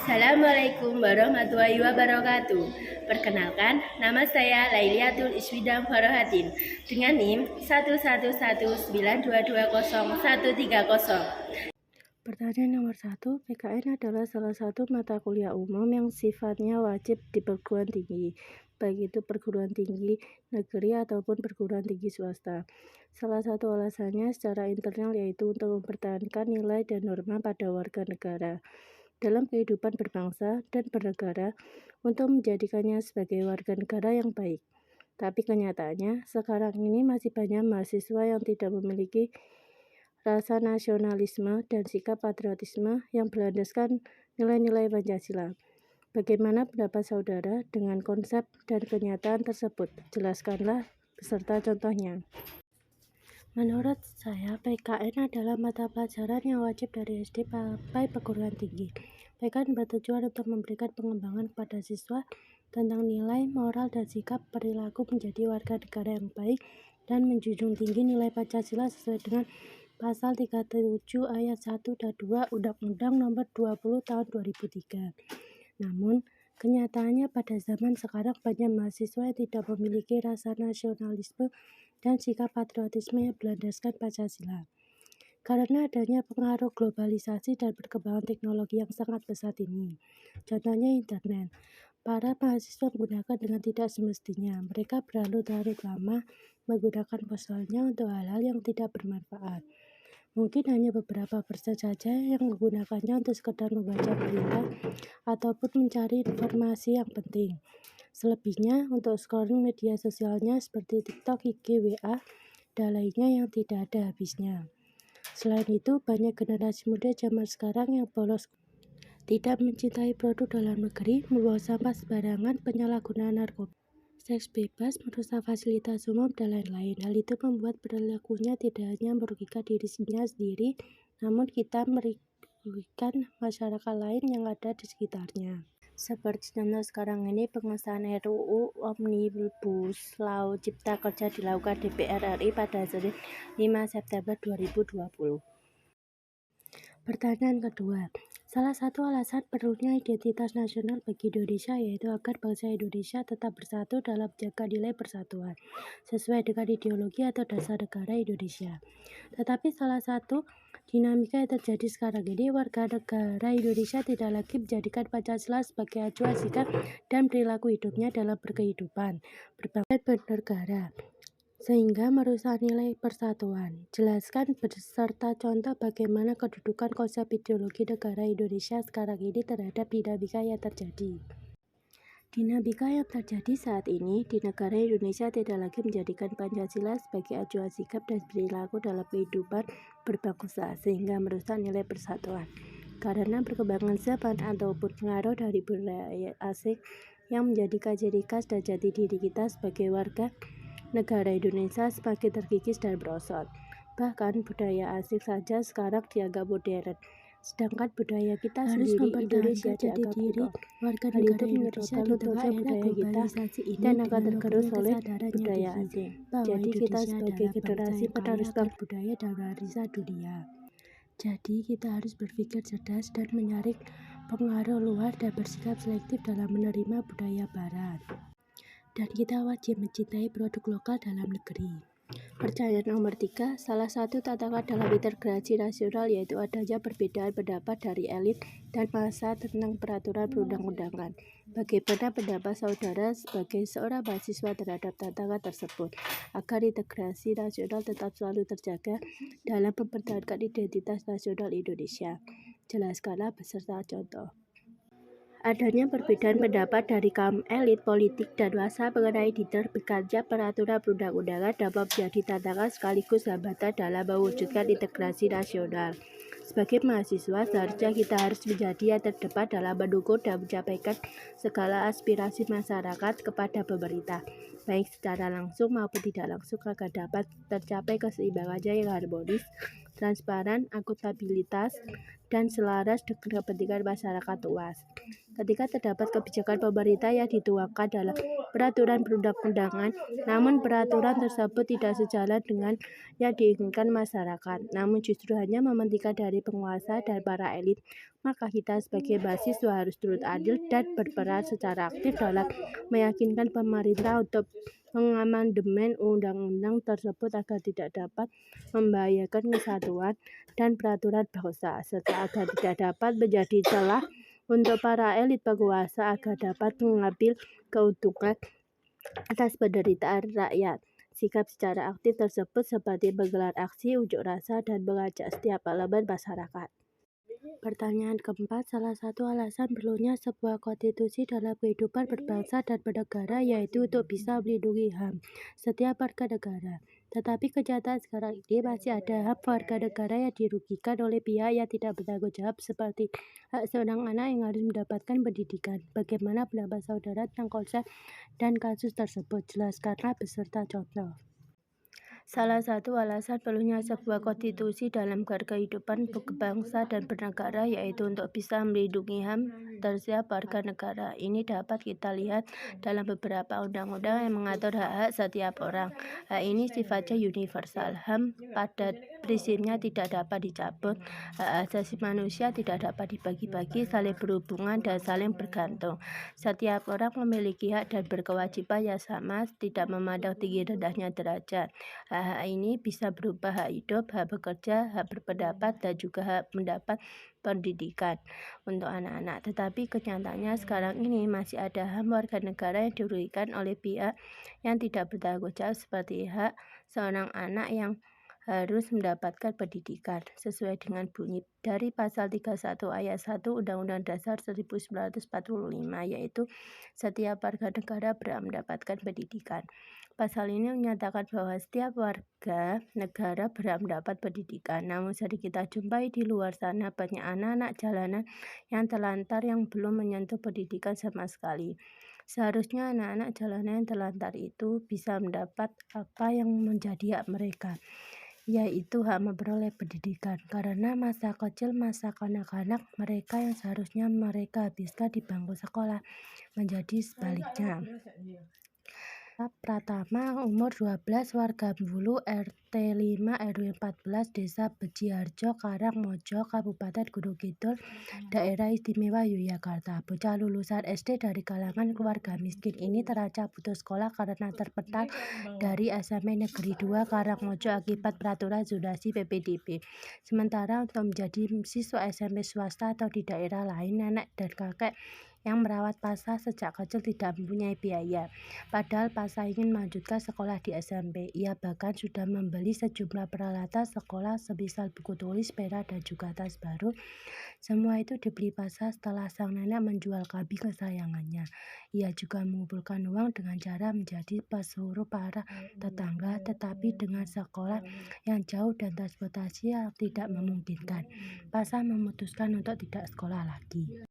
Assalamualaikum warahmatullahi wabarakatuh. Perkenalkan, nama saya Lailiatul Iswidam Farohatin dengan NIM 11192200130. Pertanyaan nomor 1, PKN adalah salah satu mata kuliah umum yang sifatnya wajib di perguruan tinggi, baik itu perguruan tinggi negeri ataupun perguruan tinggi swasta. Salah satu alasannya secara internal yaitu untuk mempertahankan nilai dan norma pada warga negara dalam kehidupan berbangsa dan bernegara untuk menjadikannya sebagai warga negara yang baik. Tapi kenyataannya, sekarang ini masih banyak mahasiswa yang tidak memiliki rasa nasionalisme dan sikap patriotisme yang berlandaskan nilai-nilai Pancasila. Bagaimana pendapat saudara dengan konsep dan kenyataan tersebut? Jelaskanlah beserta contohnya. Menurut saya, PKN adalah mata pelajaran yang wajib dari SD sampai perguruan tinggi. PKN bertujuan untuk memberikan pengembangan kepada siswa tentang nilai, moral, dan sikap perilaku menjadi warga negara yang baik dan menjunjung tinggi nilai Pancasila sesuai dengan Pasal 37 ayat 1 dan 2 Undang-Undang Nomor 20 Tahun 2003. Namun, kenyataannya pada zaman sekarang banyak mahasiswa yang tidak memiliki rasa nasionalisme dan sikap patriotisme yang berlandaskan Pancasila. Karena adanya pengaruh globalisasi dan perkembangan teknologi yang sangat pesat ini. Contohnya internet. Para mahasiswa menggunakan dengan tidak semestinya. Mereka berlarut-larut lama menggunakan ponselnya untuk hal-hal yang tidak bermanfaat. Mungkin hanya beberapa persen saja yang menggunakannya untuk sekedar membaca berita ataupun mencari informasi yang penting. Selebihnya untuk scrolling media sosialnya seperti TikTok, IG, WA, dan lainnya yang tidak ada habisnya. Selain itu, banyak generasi muda zaman sekarang yang bolos, tidak mencintai produk dalam negeri, membuang sampah sembarangan, penyalahgunaan narkoba, seks bebas, merusak fasilitas umum, dan lain-lain. Hal itu membuat perilakunya tidak hanya merugikan dirinya sendiri, namun kita merugikan masyarakat lain yang ada di sekitarnya. Seperti contoh sekarang ini pengesahan RUU Omnibus Law Cipta Kerja dilakukan DPR RI pada Senin 5 September 2020. Pertanyaan kedua, salah satu alasan perlunya identitas nasional bagi Indonesia yaitu agar bangsa Indonesia tetap bersatu dalam menjaga nilai persatuan sesuai dengan ideologi atau dasar negara Indonesia. Tetapi salah satu dinamika yang terjadi sekarang ini, warga negara Indonesia tidak lagi menjadikan Pancasila sebagai acuan sikap dan perilaku hidupnya dalam berkehidupan, berbangsa dan bernegara, sehingga merusak nilai persatuan. Jelaskan beserta contoh bagaimana kedudukan konsep ideologi negara Indonesia sekarang ini terhadap dinamika yang terjadi. Dinamika yang terjadi saat ini di negara Indonesia tidak lagi menjadikan Pancasila sebagai acuan sikap dan perilaku dalam kehidupan berbangsa sehingga merusak nilai persatuan. Karena perkembangan zaman ataupun pengaruh dari budaya asing yang menjadikan ciri khas dan jati diri kita sebagai warga negara Indonesia semakin terkikis dan merosot. Bahkan budaya asing saja sekarang dianggap modern, sedangkan budaya kita sendiri Indonesia dianggap kuno. Hal itu menyebabkan lunturnya budaya kita dan akan tergerus oleh budaya asing. Jadi kita sebagai generasi penerus budaya dan warisan dunia. Jadi kita harus berpikir cerdas dan menyaring pengaruh luar dan bersikap selektif dalam menerima budaya barat. Dan kita wajib mencintai produk lokal dalam negeri. Pertanyaan nomor 3, salah satu tantangan dalam integrasi nasional yaitu adanya perbedaan pendapat dari elit dan massa tentang peraturan perundang-undangan. Bagaimana pendapat saudara sebagai seorang mahasiswa terhadap tantangan tersebut, agar integrasi nasional tetap selalu terjaga dalam mempertahankan identitas nasional Indonesia? Jelaskanlah beserta contoh. Adanya perbedaan pendapat dari kaum elit politik dan massa mengenai diterbitkannya peraturan perundang-undangan dapat menjadi tantangan sekaligus hambatan dalam mewujudkan integrasi nasional. Sebagai mahasiswa, seharusnya kita harus menjadi yang terdepan dalam mendukung dan menyampaikan segala aspirasi masyarakat kepada pemerintah, baik secara langsung maupun tidak langsung agar dapat tercapai keseimbangannya yang harmonis, transparan, akuntabilitas, dan selaras dengan kepentingan masyarakat luas. Ketika terdapat kebijakan pemerintah yang dituangkan dalam peraturan perundang-undangan, namun peraturan tersebut tidak sejalan dengan yang diinginkan masyarakat, namun justru hanya mementingkan dari penguasa dan para elit, maka kita sebagai mahasiswa harus turut adil dan berperan secara aktif dalam meyakinkan pemerintah untuk mengamandemen undang-undang tersebut agar tidak dapat membahayakan kesatuan dan peraturan bangsa, serta agar tidak dapat menjadi celah untuk para elit penguasa agar dapat mengambil keuntungan atas penderitaan rakyat. Sikap secara aktif tersebut seperti menggelar aksi unjuk rasa dan mengajak setiap elemen masyarakat. Pertanyaan keempat, salah satu alasan perlunya sebuah konstitusi dalam kehidupan berbangsa dan bernegara yaitu untuk bisa melindungi HAM setiap warga negara. Tetapi kenyataan sekarang ini masih ada hak warga negara yang dirugikan oleh pihak yang tidak bertanggung jawab seperti hak seorang anak yang harus mendapatkan pendidikan. Bagaimana pendapat saudara tentang konsep dan kasus tersebut? Jelaskanlah beserta contoh. Salah satu alasan perlunya sebuah konstitusi dalam kehidupan berbangsa dan bernegara yaitu untuk bisa melindungi HAM setiap warga negara. Ini dapat kita lihat dalam beberapa undang-undang yang mengatur hak-hak setiap orang. Hak ini sifatnya universal. HAM pada prinsipnya tidak dapat dicabut. Hak asasi manusia tidak dapat dibagi-bagi, saling berhubungan dan saling bergantung. Setiap orang memiliki hak dan berkewajiban yang sama, tidak memandang tinggi rendahnya derajat. Hak ini bisa berupa hak hidup, hak bekerja, hak berpendapat, dan juga hak mendapat pendidikan untuk anak-anak. Tetapi kenyataannya sekarang ini masih ada HAM warga negara yang dirugikan oleh pihak yang tidak bertanggung jawab seperti hak seorang anak yang harus mendapatkan pendidikan sesuai dengan bunyi dari pasal 31 ayat 1 Undang-Undang Dasar 1945 yaitu setiap warga negara berhak mendapatkan pendidikan. Pasal ini menyatakan bahwa setiap warga negara berhak mendapat pendidikan. Namun sering kita jumpai di luar sana banyak anak-anak jalanan yang terlantar yang belum menyentuh pendidikan sama sekali. Seharusnya anak-anak jalanan yang terlantar itu bisa mendapat apa yang menjadi hak mereka, yaitu hak memperoleh pendidikan, karena masa kecil, masa kanak-kanak mereka yang seharusnya mereka habiskan di bangku sekolah menjadi sebaliknya. Pratama, umur 12, warga Bulu, RT 5 RW 14, Desa Bejiharjo, Karangmojo, Kabupaten Gunung Kidul, Daerah Istimewa Yogyakarta. Bocah lulusan SD dari kalangan keluarga miskin ini terancam putus sekolah karena terpental dari SMP Negeri 2 Karangmojo akibat peraturan zonasi PPDB. Sementara untuk menjadi siswa SMP swasta atau di daerah lain, nenek dan kakek yang merawat Pasha sejak kecil tidak mempunyai biaya. Padahal Pasha ingin melanjutkan sekolah di SMP. Ia bahkan sudah membeli sejumlah peralatan sekolah semisal buku tulis, pena, dan juga tas baru. Semua itu dibeli Pasha setelah sang nenek menjual kambing kesayangannya. Ia juga mengumpulkan uang dengan cara menjadi pesuruh para tetangga, tetapi dengan sekolah yang jauh dan transportasi yang tidak memungkinkan, Pasha memutuskan untuk tidak sekolah lagi.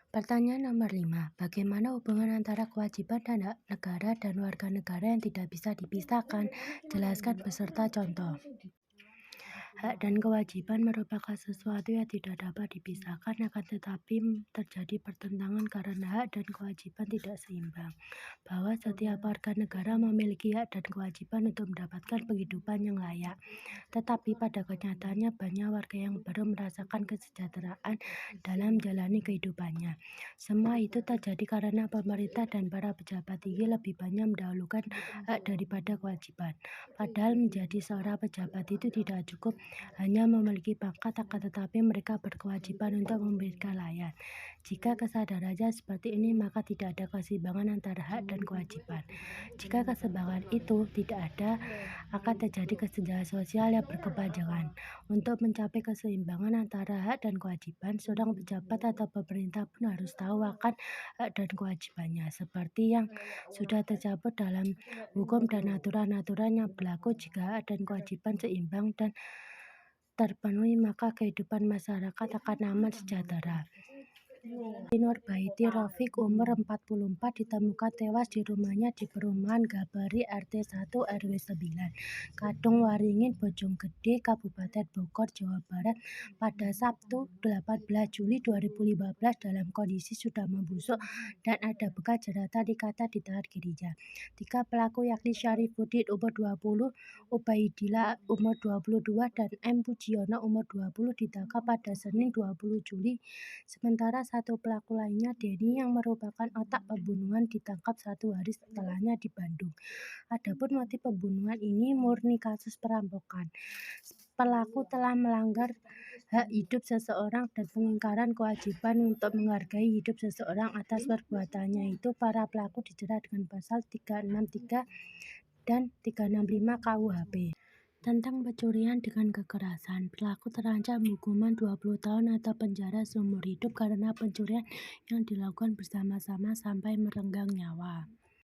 Pertanyaan nomor 5. Bagaimana hubungan antara kewajiban dan hak negara dan warga negara yang tidak bisa dipisahkan? Jelaskan beserta contoh. Hak dan kewajiban merupakan sesuatu yang tidak dapat dipisahkan, akan tetapi terjadi pertentangan karena hak dan kewajiban tidak seimbang. Bahwa setiap warga negara memiliki hak dan kewajiban untuk mendapatkan penghidupan yang layak. Tetapi pada kenyataannya banyak warga yang baru merasakan kesejahteraan dalam menjalani kehidupannya. Semua itu terjadi karena pemerintah dan para pejabat tinggi lebih banyak mendahulukan hak daripada kewajiban. Padahal menjadi seorang pejabat itu tidak cukup hanya memiliki pangkat, akan tetapi mereka berkewajiban untuk memberikan layan. Jika kesadarannya seperti ini, maka tidak ada keseimbangan antara hak dan kewajiban. Jika keseimbangan itu tidak ada, akan terjadi kesenjangan sosial yang berkepanjangan. Untuk mencapai keseimbangan antara hak dan kewajiban, seorang pejabat atau pemerintah pun harus tahu akan hak dan kewajibannya, seperti yang sudah tercampur dalam hukum dan aturan-aturan yang berlaku. Jika hak dan kewajiban seimbang dan terpenuhi, maka kehidupan masyarakat akan aman sejahtera. Nurbaiti Rafiq, umur 44, ditemukan tewas di rumahnya di perumahan Gabari RT 1 RW 9, Kadung Waringin, Bojonggede, Kabupaten Bogor, Jawa Barat pada Sabtu 18 Juli 2015 dalam kondisi sudah membusuk dan ada bekas jeratan ikatan di tangan kirinya. 3 pelaku yakni Syarifuddin umur 20, Ubaidillah umur 22, dan M. Pujiono umur 20 ditangkap pada Senin 20 Juli. Sementara satu pelaku lainnya, Denny, yang merupakan otak pembunuhan, ditangkap 1 hari setelahnya di Bandung. Adapun motif pembunuhan ini murni kasus perampokan. Pelaku telah melanggar hak hidup seseorang dan pengingkaran kewajiban untuk menghargai hidup seseorang. Atas perbuatannya itu, para pelaku dijerat dengan pasal 363 dan 365 KUHP. Tentang pencurian dengan kekerasan, pelaku terancam hukuman 20 tahun atau penjara seumur hidup karena pencurian yang dilakukan bersama-sama sampai merenggang nyawa.